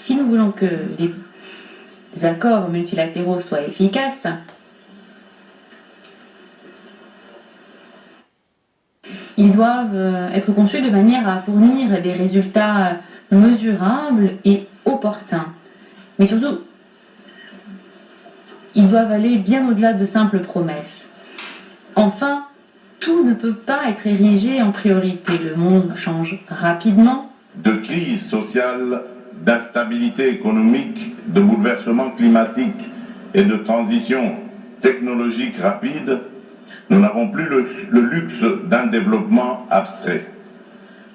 si nous voulons que les accords multilatéraux soient efficaces, ils doivent être conçus de manière à fournir des résultats mesurables et opportuns. Mais surtout, ils doivent aller bien au-delà de simples promesses. Enfin, tout ne peut pas être érigé en priorité. Le monde change rapidement. De crise sociale, d'instabilité économique, de bouleversement climatique et de transition technologique rapide, nous n'avons plus le luxe d'un développement abstrait.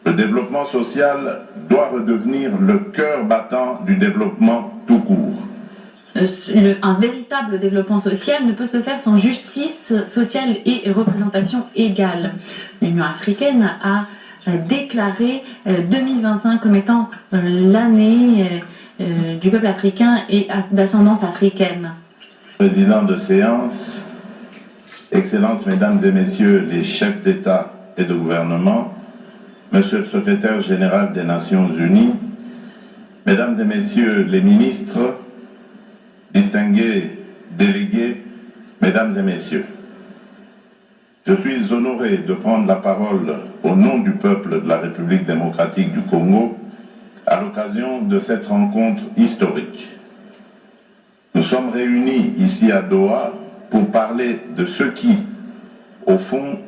Le développement social doit redevenir le cœur battant du développement tout court. Un véritable développement social ne peut se faire sans justice sociale et représentation égale. L'Union africaine a déclaré 2025 comme étant l'année du peuple africain et d'ascendance africaine. Président de séance, Excellences, Mesdames et Messieurs les chefs d'État et de gouvernement, Monsieur le Secrétaire général des Nations Unies, Mesdames et Messieurs les ministres, distingués délégués, Mesdames et Messieurs, je suis honoré de prendre la parole au nom du peuple de la République démocratique du Congo à l'occasion de cette rencontre historique. Nous sommes réunis ici à Doha pour parler de ce qui, au fond,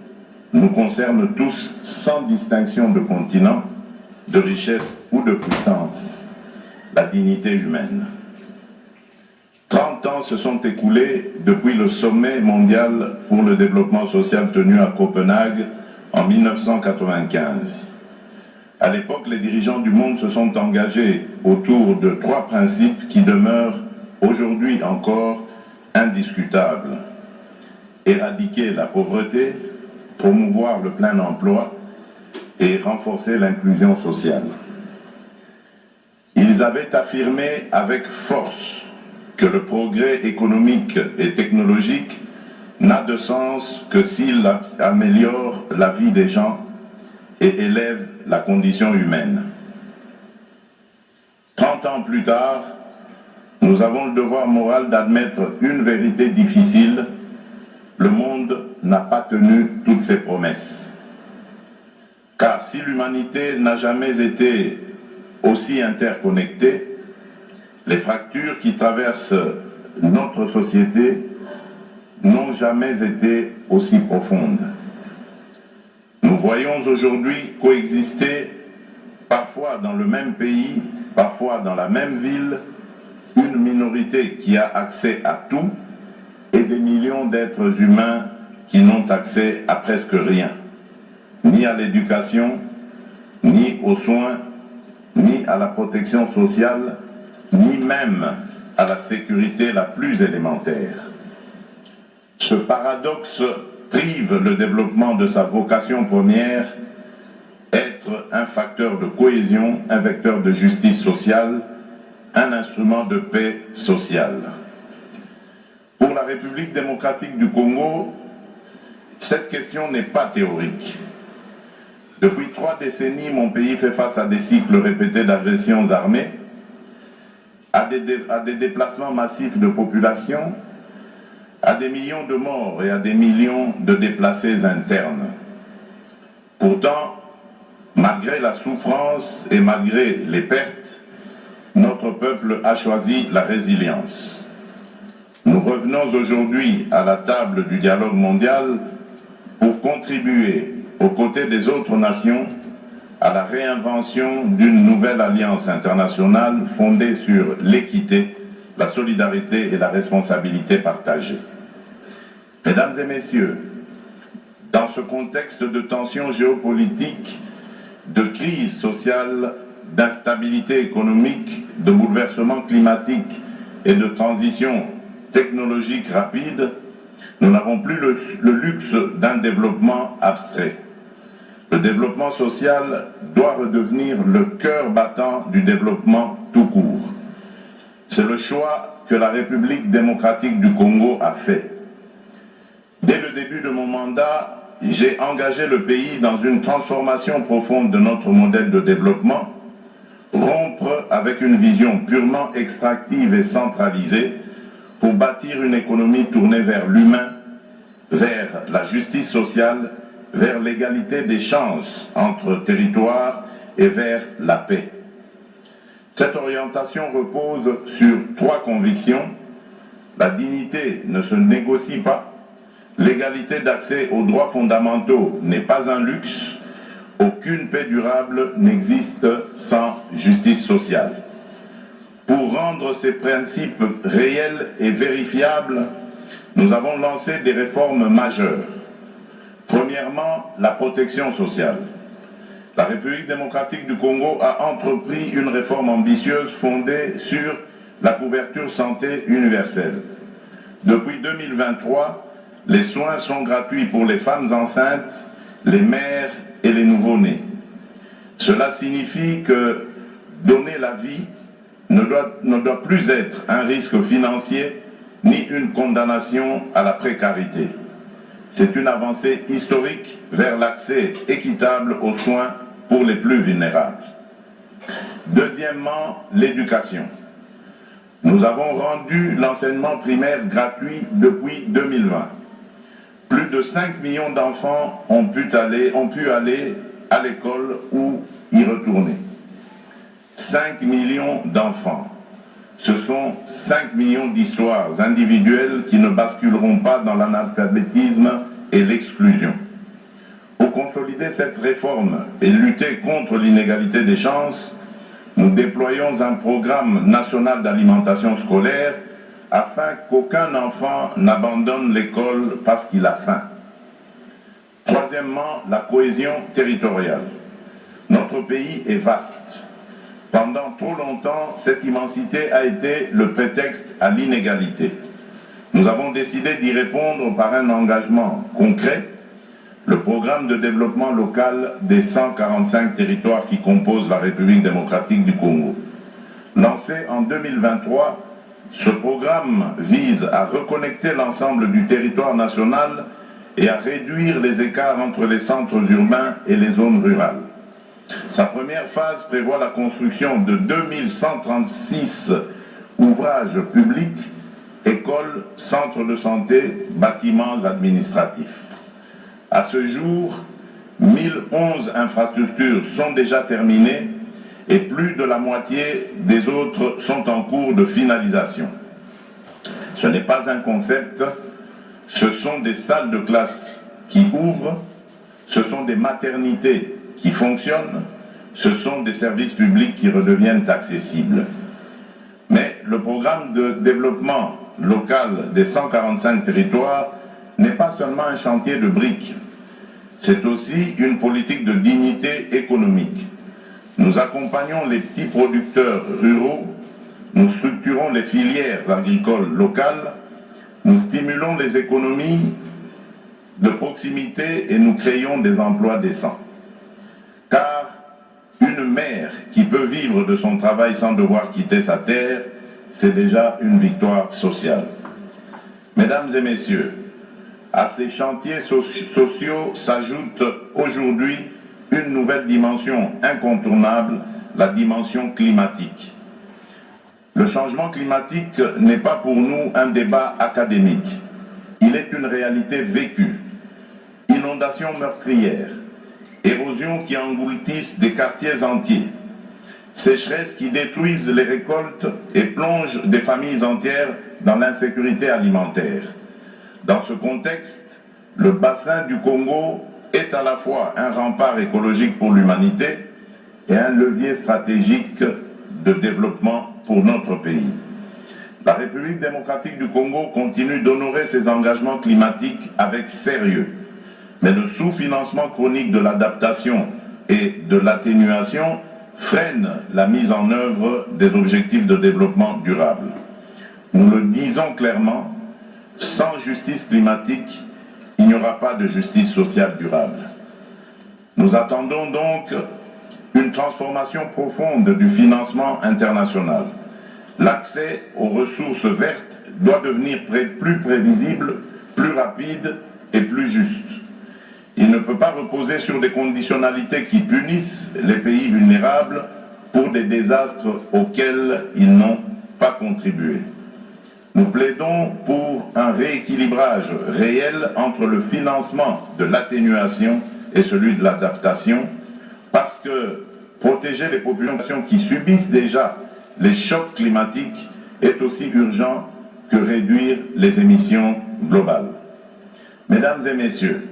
nous concerne tous sans distinction de continent, de richesse ou de puissance, la dignité humaine. 30 ans se sont écoulés depuis le sommet mondial pour le développement social tenu à Copenhague en 1995. À l'époque, les dirigeants du monde se sont engagés autour de 3 principes qui demeurent aujourd'hui encore indiscutables. Éradiquer la pauvreté, promouvoir le plein emploi et renforcer l'inclusion sociale. Ils avaient affirmé avec force que le progrès économique et technologique n'a de sens que s'il améliore la vie des gens et élève la condition humaine. 30 ans plus tard, nous avons le devoir moral d'admettre une vérité difficile: le monde n'a pas tenu toutes ses promesses. Car si l'humanité n'a jamais été aussi interconnectée, les fractures qui traversent notre société n'ont jamais été aussi profondes. Nous voyons aujourd'hui coexister, parfois dans le même pays, parfois dans la même ville, une minorité qui a accès à tout et des millions d'êtres humains qui n'ont accès à presque rien, ni à l'éducation, ni aux soins, ni à la protection sociale, ni même à la sécurité la plus élémentaire. Ce paradoxe prive le développement de sa vocation première, être un facteur de cohésion, un vecteur de justice sociale, un instrument de paix sociale. Pour la République démocratique du Congo, cette question n'est pas théorique. Depuis 3 décennies, mon pays fait face à des cycles répétés d'agressions armées, à des déplacements massifs de population, à des millions de morts et à des millions de déplacés internes. Pourtant, malgré la souffrance et malgré les pertes, notre peuple a choisi la résilience. Nous revenons aujourd'hui à la table du dialogue mondial pour contribuer, aux côtés des autres nations, à la réinvention d'une nouvelle alliance internationale fondée sur l'équité, la solidarité et la responsabilité partagée. Mesdames et messieurs, dans ce contexte de tensions géopolitiques, de crise sociale, d'instabilité économique, de bouleversement climatique et de transition technologique rapide, nous n'avons plus le luxe d'un développement abstrait. Le développement social doit redevenir le cœur battant du développement tout court. C'est le choix que la République démocratique du Congo a fait. Dès le début de mon mandat, j'ai engagé le pays dans une transformation profonde de notre modèle de développement rompre avec une vision purement extractive et centralisée pour bâtir une économie tournée vers l'humain, vers la justice sociale, vers l'égalité des chances entre territoires et vers la paix. Cette orientation repose sur 3 convictions. La dignité ne se négocie pas, l'égalité d'accès aux droits fondamentaux n'est pas un luxe, aucune paix durable n'existe sans justice sociale. Pour rendre ces principes réels et vérifiables, nous avons lancé des réformes majeures. Premièrement, la protection sociale. La République démocratique du Congo a entrepris une réforme ambitieuse fondée sur la couverture santé universelle. Depuis 2023, les soins sont gratuits pour les femmes enceintes, les mères et les nouveau-nés. Cela signifie que donner la vie ne doit plus être un risque financier ni une condamnation à la précarité. C'est une avancée historique vers l'accès équitable aux soins pour les plus vulnérables. Deuxièmement, l'éducation. Nous avons rendu l'enseignement primaire gratuit depuis 2020. Plus de 5 millions d'enfants ont pu aller à l'école ou y retourner. 5 millions d'enfants. Ce sont 5 millions d'histoires individuelles qui ne basculeront pas dans l'analphabétisme et l'exclusion. Pour consolider cette réforme et lutter contre l'inégalité des chances, nous déployons un programme national d'alimentation scolaire afin qu'aucun enfant n'abandonne l'école parce qu'il a faim. Troisièmement, la cohésion territoriale. Notre pays est vaste. Pendant trop longtemps, cette immensité a été le prétexte à l'inégalité. Nous avons décidé d'y répondre par un engagement concret, le programme de développement local des 145 territoires qui composent la République démocratique du Congo. Lancé en 2023, ce programme vise à reconnecter l'ensemble du territoire national et à réduire les écarts entre les centres urbains et les zones rurales. Sa première phase prévoit la construction de 2136 ouvrages publics, écoles, centres de santé, bâtiments administratifs. À ce jour, 1011 infrastructures sont déjà terminées et plus de la moitié des autres sont en cours de finalisation. Ce n'est pas un concept, ce sont des salles de classe qui ouvrent, ce sont des maternités qui fonctionnent, ce sont des services publics qui redeviennent accessibles. Mais le programme de développement local des 145 territoires n'est pas seulement un chantier de briques, c'est aussi une politique de dignité économique. Nous accompagnons les petits producteurs ruraux, nous structurons les filières agricoles locales, nous stimulons les économies de proximité et nous créons des emplois décents. Car une mère qui peut vivre de son travail sans devoir quitter sa terre, c'est déjà une victoire sociale. Mesdames et messieurs, à ces chantiers sociaux s'ajoute aujourd'hui une nouvelle dimension incontournable, la dimension climatique. Le changement climatique n'est pas pour nous un débat académique. Il est une réalité vécue. Inondations meurtrières, érosions qui engloutissent des quartiers entiers, sécheresses qui détruisent les récoltes et plongent des familles entières dans l'insécurité alimentaire. Dans ce contexte, le bassin du Congo est à la fois un rempart écologique pour l'humanité et un levier stratégique de développement pour notre pays. La République démocratique du Congo continue d'honorer ses engagements climatiques avec sérieux, mais le sous-financement chronique de l'adaptation et de l'atténuation freine la mise en œuvre des objectifs de développement durable. Nous le disons clairement, sans justice climatique, il n'y aura pas de justice sociale durable. Nous attendons donc une transformation profonde du financement international. L'accès aux ressources vertes doit devenir plus prévisible, plus rapide et plus juste. Il ne peut pas reposer sur des conditionnalités qui punissent les pays vulnérables pour des désastres auxquels ils n'ont pas contribué. Nous plaidons pour un rééquilibrage réel entre le financement de l'atténuation et celui de l'adaptation, parce que protéger les populations qui subissent déjà les chocs climatiques est aussi urgent que réduire les émissions globales. Mesdames et messieurs,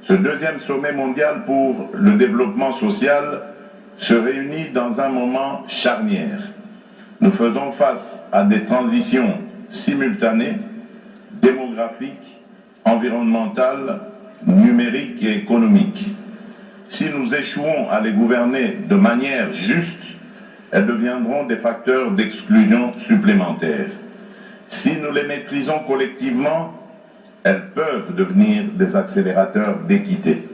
ce deuxième sommet mondial pour le développement social se réunit dans un moment charnière. Nous faisons face à des transitions simultanées, démographiques, environnementales, numériques et économiques. Si nous échouons à les gouverner de manière juste, elles deviendront des facteurs d'exclusion supplémentaires. Si nous les maîtrisons collectivement, elles peuvent devenir des accélérateurs d'équité.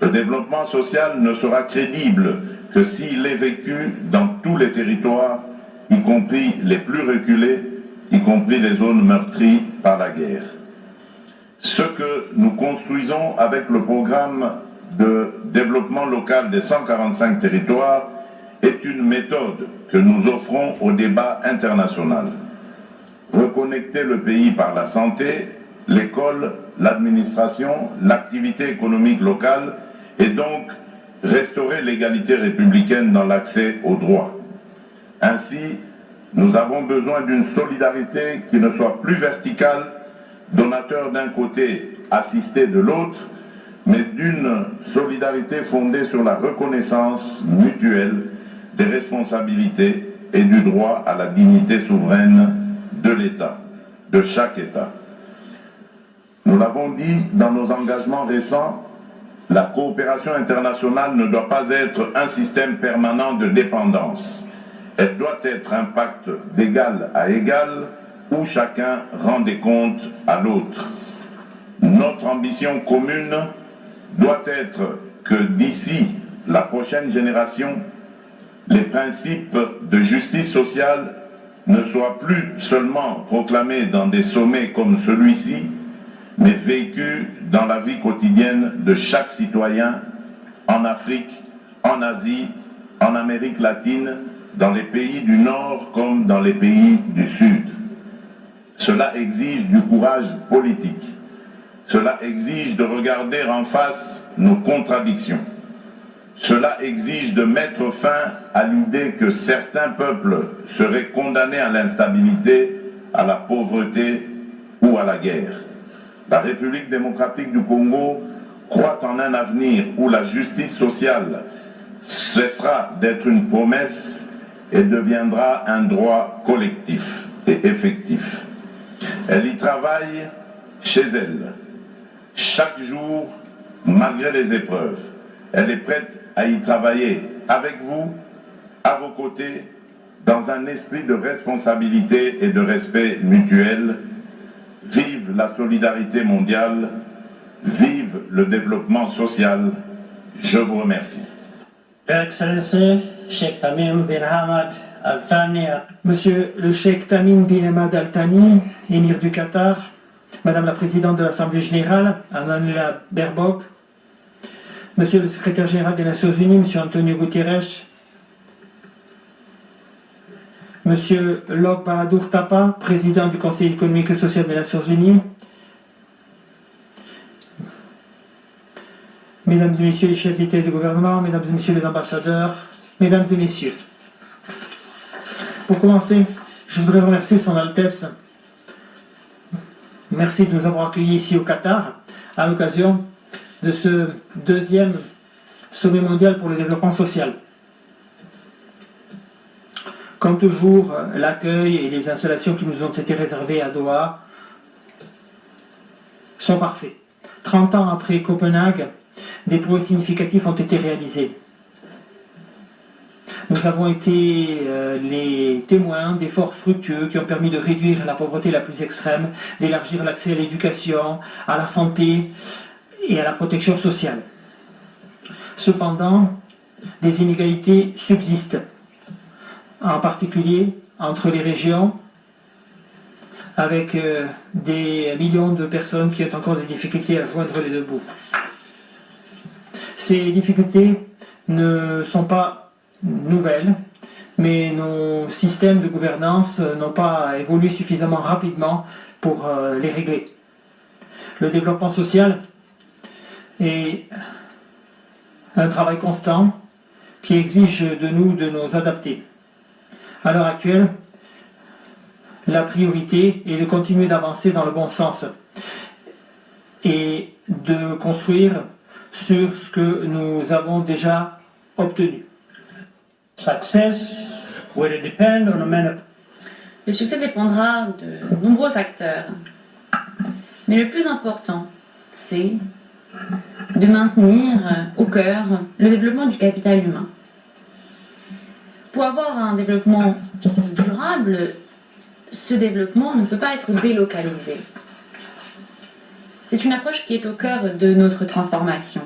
Le développement social ne sera crédible que s'il est vécu dans tous les territoires, y compris les plus reculés, y compris les zones meurtries par la guerre. Ce que nous construisons avec le programme de développement local des 145 territoires est une méthode que nous offrons au débat international. Reconnecter le pays par la santé, l'école, l'administration, l'activité économique locale et donc restaurer l'égalité républicaine dans l'accès aux droits. Ainsi, nous avons besoin d'une solidarité qui ne soit plus verticale, donateur d'un côté, assisté de l'autre, mais d'une solidarité fondée sur la reconnaissance mutuelle des responsabilités et du droit à la dignité souveraine de l'État, de chaque État. Nous l'avons dit dans nos engagements récents, la coopération internationale ne doit pas être un système permanent de dépendance. Elle doit être un pacte d'égal à égal où chacun rend des comptes à l'autre. Notre ambition commune doit être que d'ici la prochaine génération, les principes de justice sociale ne soient plus seulement proclamés dans des sommets comme celui-ci, mais vécus dans la vie quotidienne de chaque citoyen en Afrique, en Asie, en Amérique latine, dans les pays du Nord comme dans les pays du Sud. Cela exige du courage politique. Cela exige de regarder en face nos contradictions. Cela exige de mettre fin à l'idée que certains peuples seraient condamnés à l'instabilité, à la pauvreté ou à la guerre. La République démocratique du Congo croit en un avenir où la justice sociale cessera d'être une promesse et deviendra un droit collectif et effectif. Elle y travaille chez elle, chaque jour, malgré les épreuves. Elle est prête à y travailler avec vous, à vos côtés, dans un esprit de responsabilité et de respect mutuel. Vive la solidarité mondiale, vive le développement social. Je vous remercie. Excellency Sheikh Tamim bin Hamad Al Thani. Monsieur le Cheikh Tamim bin Hamad Al Thani, émir du Qatar, Madame la Présidente de l'Assemblée Générale, Annalena Baerbock, Monsieur le Secrétaire Général des Nations Unies, Monsieur Antonio Guterres, Monsieur Lok Bahadur Tapa, Président du Conseil économique et social des Nations Unies, Mesdames et Messieurs les chefs d'État et de gouvernement, Mesdames et Messieurs les ambassadeurs, Mesdames et Messieurs. Pour commencer, je voudrais remercier Son Altesse. Merci de nous avoir accueillis ici au Qatar à l'occasion de ce deuxième sommet mondial pour le développement social. Comme toujours, l'accueil et les installations qui nous ont été réservées à Doha sont parfaits. 30 ans après Copenhague, des progrès significatifs ont été réalisés. Nous avons été les témoins d'efforts fructueux qui ont permis de réduire la pauvreté la plus extrême, d'élargir l'accès à l'éducation, à la santé et à la protection sociale. Cependant, des inégalités subsistent, en particulier entre les régions, avec des millions de personnes qui ont encore des difficultés à joindre les deux bouts. Ces difficultés ne sont pas nouvelles, mais nos systèmes de gouvernance n'ont pas évolué suffisamment rapidement pour les régler. Le développement social est un travail constant qui exige de nous de nous adapter. À l'heure actuelle, la priorité est de continuer d'avancer dans le bon sens et de construire sur ce que nous avons déjà obtenu. Success will depend on many. Le succès dépendra de nombreux facteurs. Mais le plus important, c'est de maintenir au cœur le développement du capital humain. Pour avoir un développement durable, ce développement ne peut pas être délocalisé. C'est une approche qui est au cœur de notre transformation.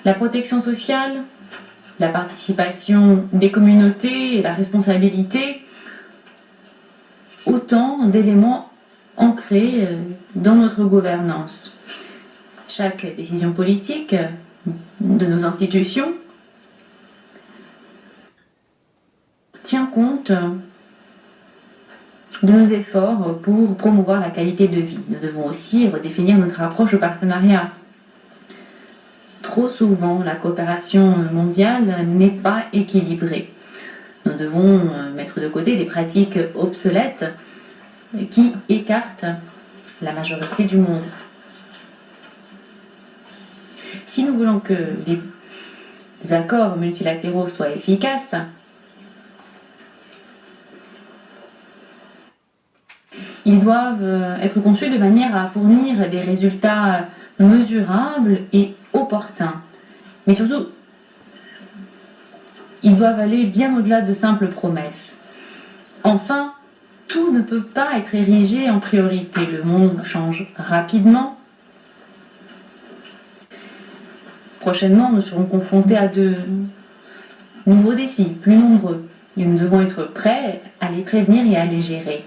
La protection sociale, la participation des communautés et la responsabilité, autant d'éléments ancrés dans notre gouvernance. Chaque décision politique de nos institutions tient compte de nos efforts pour promouvoir la qualité de vie. Nous devons aussi redéfinir notre approche au partenariat. Trop souvent, la coopération mondiale n'est pas équilibrée. Nous devons mettre de côté des pratiques obsolètes qui écartent la majorité du monde. Si nous voulons que les accords multilatéraux soient efficaces, ils doivent être conçus de manière à fournir des résultats mesurables et opportuns. Mais surtout, ils doivent aller bien au-delà de simples promesses. Enfin, tout ne peut pas être érigé en priorité. Le monde change rapidement. Prochainement, nous serons confrontés à de nouveaux défis, plus nombreux. Et nous devons être prêts à les prévenir et à les gérer.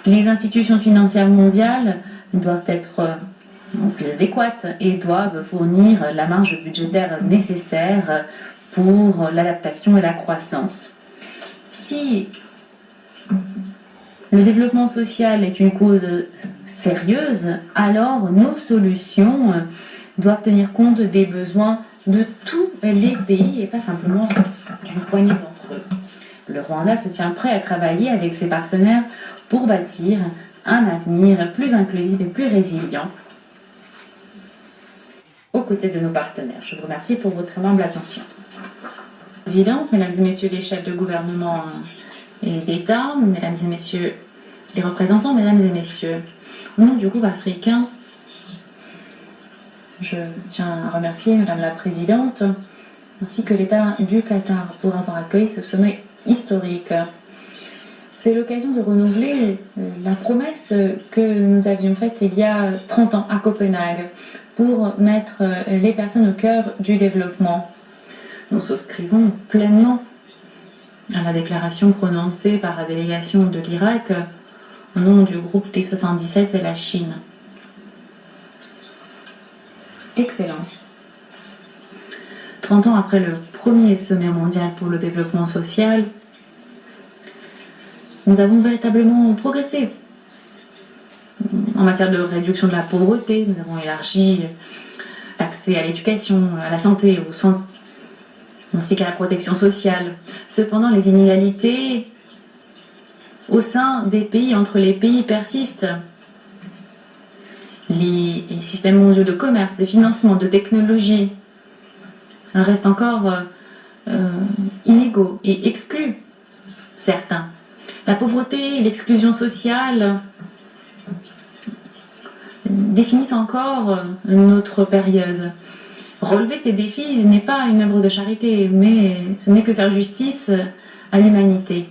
Les institutions financières mondiales doivent être plus adéquates et doivent fournir la marge budgétaire nécessaire pour l'adaptation et la croissance. Si le développement social est une cause sérieuse, alors nos solutions doivent tenir compte des besoins de tous les pays et pas simplement d'une poignée d'entre eux. Le Rwanda se tient prêt à travailler avec ses partenaires pour bâtir un avenir plus inclusif et plus résilient aux côtés de nos partenaires. Je vous remercie pour votre aimable attention. Présidente, mesdames et messieurs les chefs de gouvernement et d'État, mesdames et messieurs les représentants, mesdames et messieurs, au nom du groupe africain, je tiens à remercier Madame la Présidente ainsi que l'État du Qatar pour avoir accueilli ce sommet historique. C'est l'occasion de renouveler la promesse que nous avions faite il y a 30 ans à Copenhague pour mettre les personnes au cœur du développement. Nous souscrivons pleinement à la déclaration prononcée par la délégation de l'Irak au nom du groupe T77 et la Chine. Excellence. 30 ans après le premier sommet mondial pour le développement social, nous avons véritablement progressé. En matière de réduction de la pauvreté, nous avons élargi l'accès à l'éducation, à la santé, aux soins, ainsi qu'à la protection sociale. Cependant, les inégalités au sein des pays, entre les pays, persistent. Les systèmes mondiaux de commerce, de financement, de technologie restent encore inégaux et excluent certains. La pauvreté et l'exclusion sociale définissent encore notre période. Relever ces défis n'est pas une œuvre de charité, mais ce n'est que faire justice à l'humanité.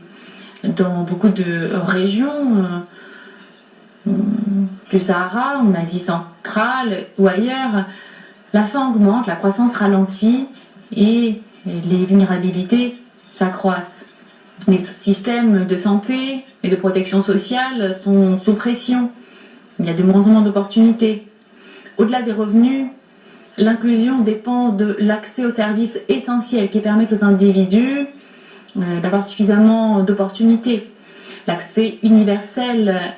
Dans beaucoup de régions du Sahara, en Asie centrale ou ailleurs, la faim augmente, la croissance ralentit et les vulnérabilités s'accroissent. Les systèmes de santé et de protection sociale sont sous pression. Il y a de moins en moins d'opportunités. Au-delà des revenus, L'inclusion dépend de l'accès aux services essentiels qui permettent aux individus d'avoir suffisamment d'opportunités. L'accès universel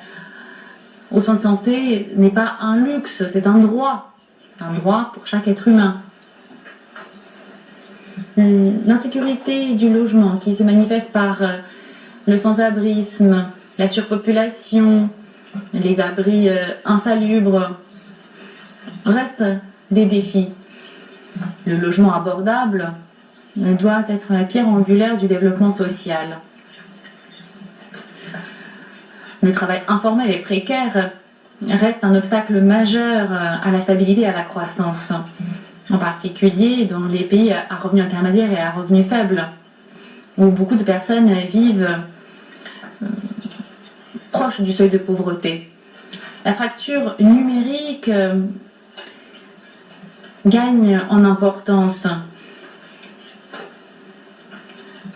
aux soins de santé n'est pas un luxe, c'est un droit pour chaque être humain. L'insécurité du logement qui se manifeste par le sans-abrisme, la surpopulation, les abris insalubres restent des défis. Le logement abordable doit être la pierre angulaire du développement social. Le travail informel et précaire reste un obstacle majeur à la stabilité et à la croissance, en particulier dans les pays à revenus intermédiaires et à revenus faibles, où beaucoup de personnes vivent proches du seuil de pauvreté. La fracture numérique gagne en importance.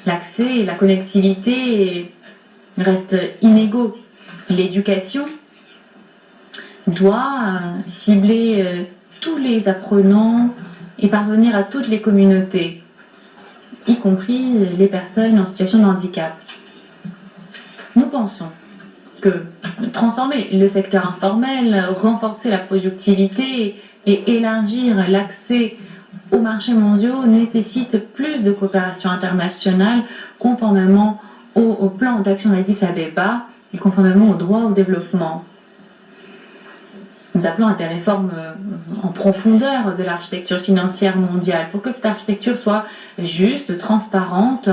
L'accès et la connectivité restent inégaux. L'éducation doit cibler tous les apprenants et parvenir à toutes les communautés, y compris les personnes en situation de handicap. Nous pensons que transformer le secteur informel, renforcer la productivité et élargir l'accès aux marchés mondiaux nécessite plus de coopération internationale conformément au plan d'action d'Addis Abeba et conformément au droit au développement. Nous appelons à des réformes en profondeur de l'architecture financière mondiale pour que cette architecture soit juste, transparente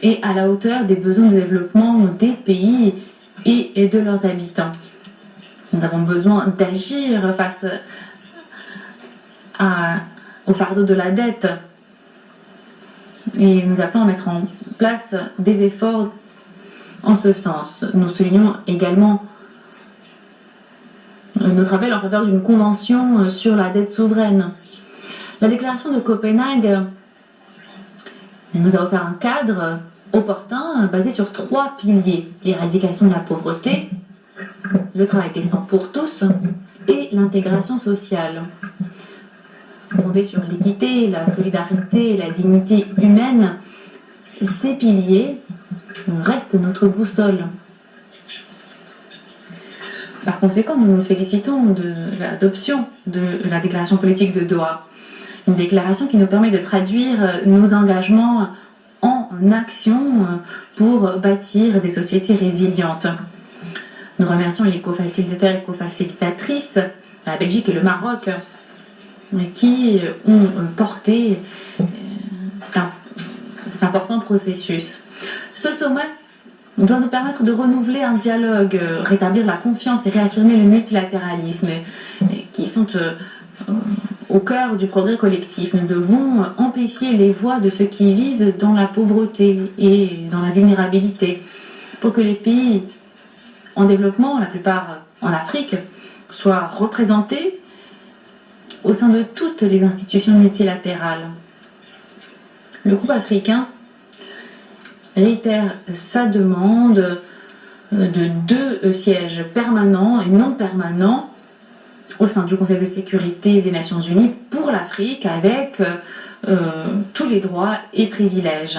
et à la hauteur des besoins de développement des pays et de leurs habitants. Nous avons besoin d'agir face au fardeau de la dette et nous appelons à mettre en place des efforts en ce sens. Nous soulignons également notre appel en faveur d'une convention sur la dette souveraine. La déclaration de Copenhague nous a offert un cadre opportun basé sur 3 piliers: l'éradication de la pauvreté, le travail décent pour tous et l'intégration sociale. Fondé sur l'équité, la solidarité et la dignité humaine, ces piliers restent notre boussole. Par conséquent, nous nous félicitons de l'adoption de la déclaration politique de Doha, une déclaration qui nous permet de traduire nos engagements en action pour bâtir des sociétés résilientes. Nous remercions les co-facilitateurs et co-facilitatrices, la Belgique et le Maroc, qui ont porté cet important processus. Ce sommet doit nous permettre de renouveler un dialogue, rétablir la confiance et réaffirmer le multilatéralisme qui sont au cœur du progrès collectif. Nous devons amplifier les voix de ceux qui vivent dans la pauvreté et dans la vulnérabilité pour que les pays en développement, la plupart en Afrique, soient représentés au sein de toutes les institutions multilatérales. Le groupe africain réitère sa demande de 2 sièges permanents et non permanents au sein du Conseil de sécurité des Nations Unies pour l'Afrique avec tous les droits et privilèges.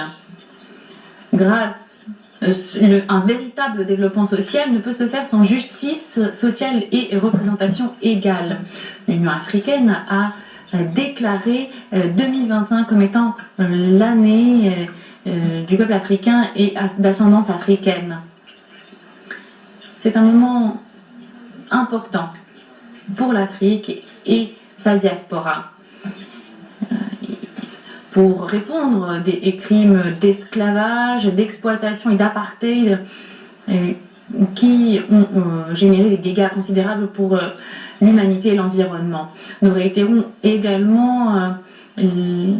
Un véritable développement social ne peut se faire sans justice sociale et représentation égale. L'Union africaine a déclaré 2025 comme étant l'année du peuple africain et d'ascendance africaine. C'est un moment important pour l'Afrique et sa diaspora. Pour répondre des crimes d'esclavage, d'exploitation et d'apartheid qui ont généré des dégâts considérables pour l'humanité et l'environnement. Nous réitérons également le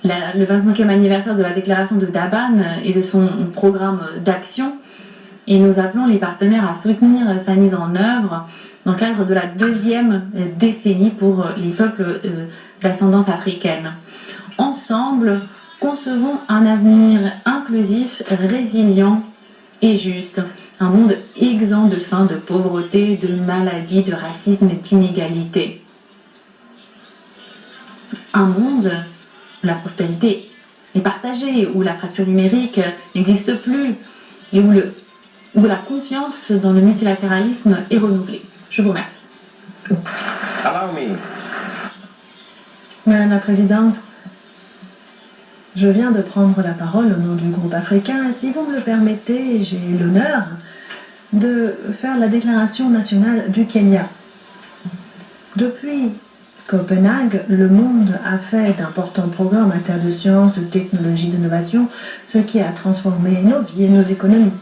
25e anniversaire de la déclaration de Durban et de son programme d'action et nous appelons les partenaires à soutenir sa mise en œuvre dans le cadre de la 2e décennie pour les peuples d'ascendance africaine. Ensemble, concevons un avenir inclusif, résilient et juste. un monde exempt de faim, de pauvreté, de maladie, de racisme et d'inégalité. Un monde où la prospérité est partagée, où la fracture numérique n'existe plus et où la confiance dans le multilatéralisme est renouvelée. Je vous remercie. Allow me. Madame la Présidente, je viens de prendre la parole au nom du groupe africain et si vous me le permettez, j'ai l'honneur de faire la déclaration nationale du Kenya. Depuis Copenhague, le monde a fait d'importants progrès en matière de sciences, de technologie, d'innovation, ce qui a transformé nos vies et nos économies.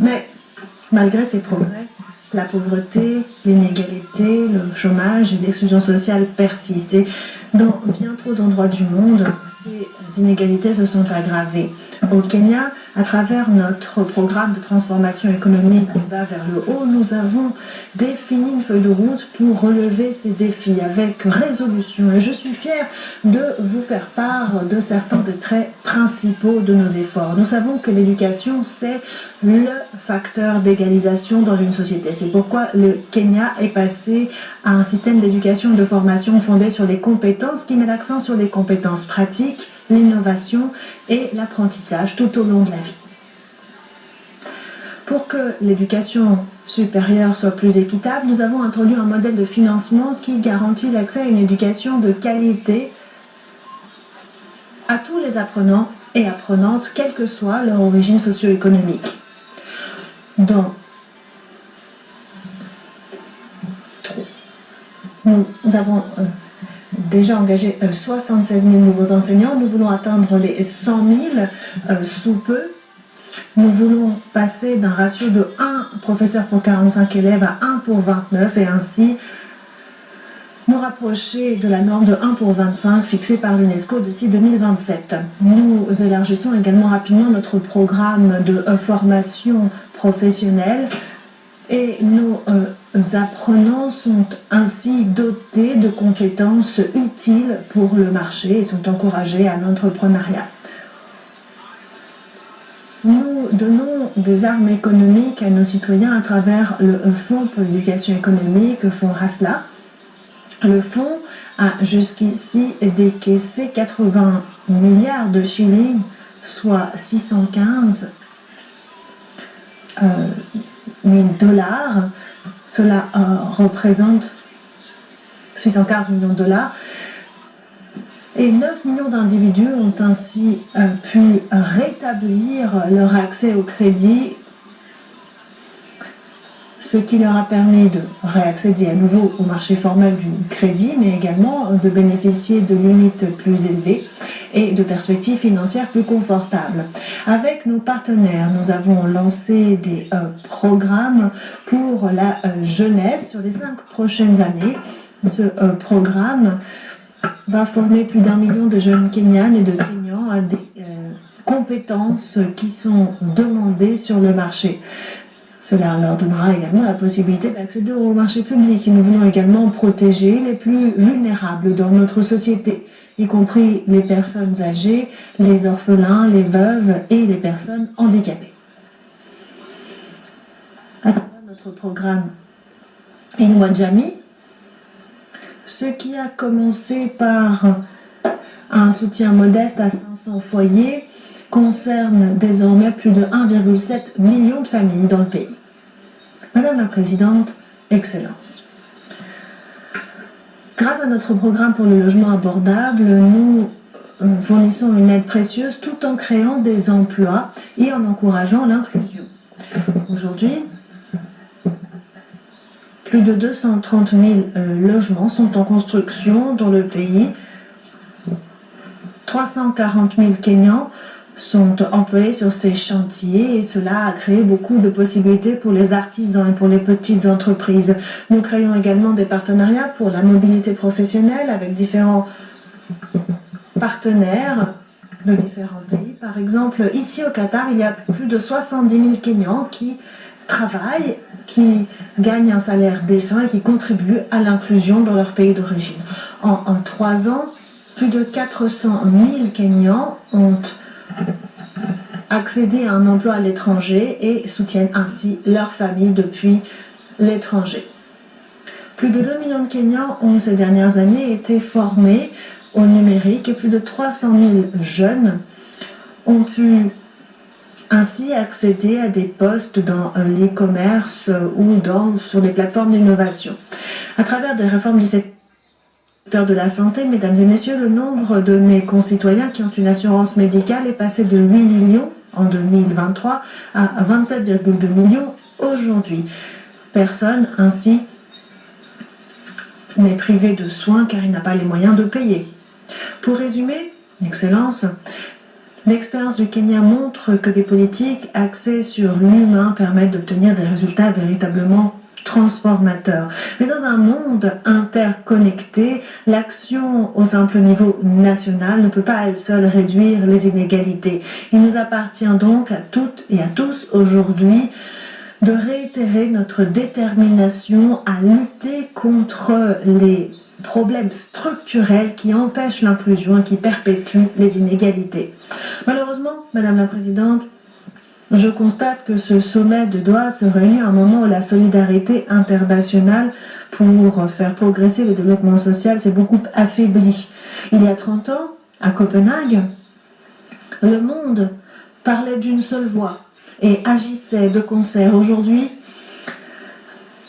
Mais malgré ces progrès, la pauvreté, l'inégalité, le chômage et l'exclusion sociale persistent. Et dans bien trop d'endroits du monde, ces inégalités se sont aggravées. Au Kenya, à travers notre programme de transformation économique du bas vers le haut, nous avons défini une feuille de route pour relever ces défis avec résolution. Et je suis fière de vous faire part de certains des traits principaux de nos efforts. Nous savons que l'éducation, c'est le facteur d'égalisation dans une société. C'est pourquoi le Kenya est passé à un système d'éducation et de formation fondé sur les compétences qui met l'accent sur les compétences pratiques, l'innovation et l'apprentissage tout au long de la vie. Pour que l'éducation supérieure soit plus équitable, nous avons introduit un modèle de financement qui garantit l'accès à une éducation de qualité à tous les apprenants et apprenantes, quelle que soit leur origine socio-économique. Nous avons déjà engagé 76 000 nouveaux enseignants. Nous voulons atteindre les 100 000 sous peu. Nous voulons passer d'un ratio de 1 professeur pour 45 élèves à 1 pour 29 et ainsi nous rapprocher de la norme de 1 pour 25 fixée par l'UNESCO d'ici 2027. Nous élargissons également rapidement notre programme de formation professionnelle et nos apprenants sont ainsi dotés de compétences utiles pour le marché et sont encouragés à l'entrepreneuriat. Nous donnons des armes économiques à nos citoyens à travers le Fonds pour l'éducation économique, le Fonds RASLA. Le fonds a jusqu'ici décaissé 80 milliards de shillings, soit 615 000 dollars. Cela représente 615 millions de dollars. Et 9 millions d'individus ont ainsi pu rétablir leur accès au crédit, ce qui leur a permis de réaccéder à nouveau au marché formel du crédit, mais également de bénéficier de limites plus élevées et de perspectives financières plus confortables. Avec nos partenaires, nous avons lancé des programmes pour la jeunesse sur les 5 prochaines années. Ce programme va former plus d'1 million de jeunes Kenyanes et de Kenyans à des compétences qui sont demandées sur le marché. Cela leur donnera également la possibilité d'accéder au marché public. Et nous voulons également protéger les plus vulnérables dans notre société, y compris les personnes âgées, les orphelins, les veuves et les personnes handicapées. À travers notre programme Inwajami, ce qui a commencé par un soutien modeste à 500 foyers concerne désormais plus de 1,7 million de familles dans le pays. Madame la Présidente, Excellences, grâce à notre programme pour le logement abordable, nous fournissons une aide précieuse tout en créant des emplois et en encourageant l'inclusion. Aujourd'hui, plus de 230 000 logements sont en construction dans le pays. 340 000 Kenyans sont employés sur ces chantiers et cela a créé beaucoup de possibilités pour les artisans et pour les petites entreprises. Nous créons également des partenariats pour la mobilité professionnelle avec différents partenaires de différents pays. Par exemple, ici au Qatar, il y a plus de 70 000 Kenyans qui travaillent, qui gagnent un salaire décent et qui contribuent à l'inclusion dans leur pays d'origine. En 3 ans, plus de 400 000 Kenyans ont accéder à un emploi à l'étranger et soutiennent ainsi leur famille depuis l'étranger. Plus de 2 millions de Kenyans ont ces dernières années été formés au numérique et plus de 300 000 jeunes ont pu ainsi accéder à des postes dans l'e-commerce ou sur des plateformes d'innovation. À travers des réformes du secteur de la santé, mesdames et messieurs, le nombre de mes concitoyens qui ont une assurance médicale est passé de 8 millions en 2023 à 27,2 millions aujourd'hui. Personne ainsi n'est privé de soins car il n'a pas les moyens de payer. Pour résumer, Excellence, l'expérience du Kenya montre que des politiques axées sur l'humain permettent d'obtenir des résultats véritablement transformateurs. Mais dans un monde interconnecté, l'action au simple niveau national ne peut pas à elle seule réduire les inégalités. Il nous appartient donc à toutes et à tous aujourd'hui de réitérer notre détermination à lutter contre les problèmes structurels qui empêchent l'inclusion et qui perpétuent les inégalités. Malheureusement, Madame la Présidente, je constate que ce sommet de Doha se réunit à un moment où la solidarité internationale pour faire progresser le développement social s'est beaucoup affaiblie. Il y a 30 ans, à Copenhague, le monde parlait d'une seule voix et agissait de concert. Aujourd'hui,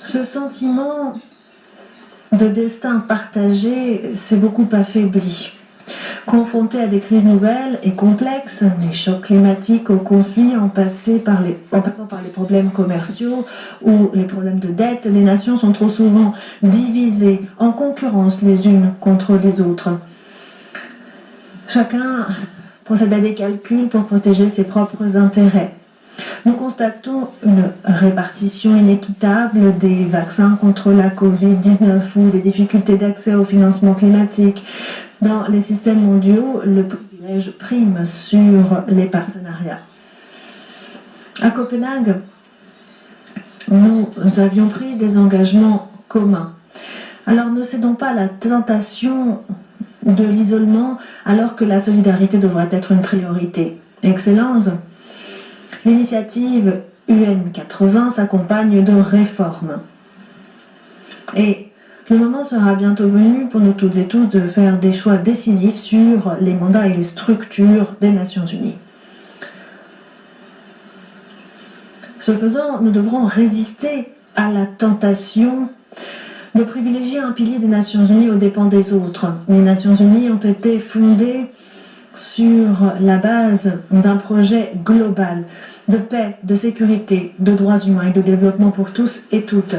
ce sentiment de destin partagé s'est beaucoup affaibli. Confrontés à des crises nouvelles et complexes, les chocs climatiques aux conflits, en passant par les problèmes commerciaux ou les problèmes de dette, les nations sont trop souvent divisées, en concurrence les unes contre les autres. Chacun procède à des calculs pour protéger ses propres intérêts. Nous constatons une répartition inéquitable des vaccins contre la Covid-19 ou des difficultés d'accès au financement climatique. Dans les systèmes mondiaux, le privilège prime sur les partenariats. À Copenhague, nous avions pris des engagements communs. Alors ne cédons pas à la tentation de l'isolement alors que la solidarité devrait être une priorité. Excellence, l'initiative UN 80 s'accompagne de réformes. Et le moment sera bientôt venu pour nous toutes et tous de faire des choix décisifs sur les mandats et les structures des Nations Unies. Ce faisant, nous devrons résister à la tentation de privilégier un pilier des Nations Unies aux dépens des autres. Les Nations Unies ont été fondées sur la base d'un projet global de paix, de sécurité, de droits humains et de développement pour tous et toutes.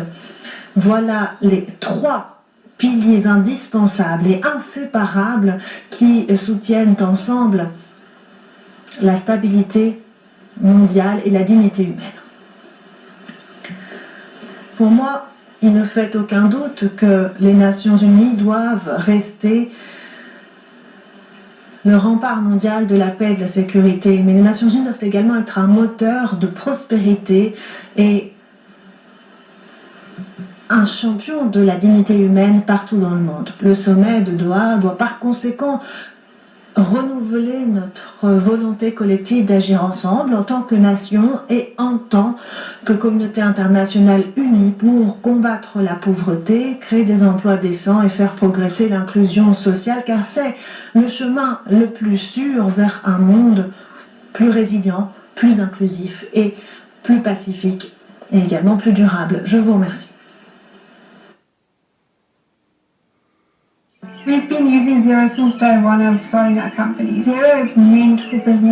Voilà les 3 piliers indispensables et inséparables qui soutiennent ensemble la stabilité mondiale et la dignité humaine. Pour moi, il ne fait aucun doute que les Nations Unies doivent rester le rempart mondial de la paix et de la sécurité. Mais les Nations Unies doivent également être un moteur de prospérité et un champion de la dignité humaine partout dans le monde. Le sommet de Doha doit par conséquent renouveler notre volonté collective d'agir ensemble en tant que nation et en tant que communauté internationale unie pour combattre la pauvreté, créer des emplois décents et faire progresser l'inclusion sociale, car c'est le chemin le plus sûr vers un monde plus résilient, plus inclusif et plus pacifique et également plus durable. Je vous remercie. We've been using Xero since day one of starting our company. Xero is meant for business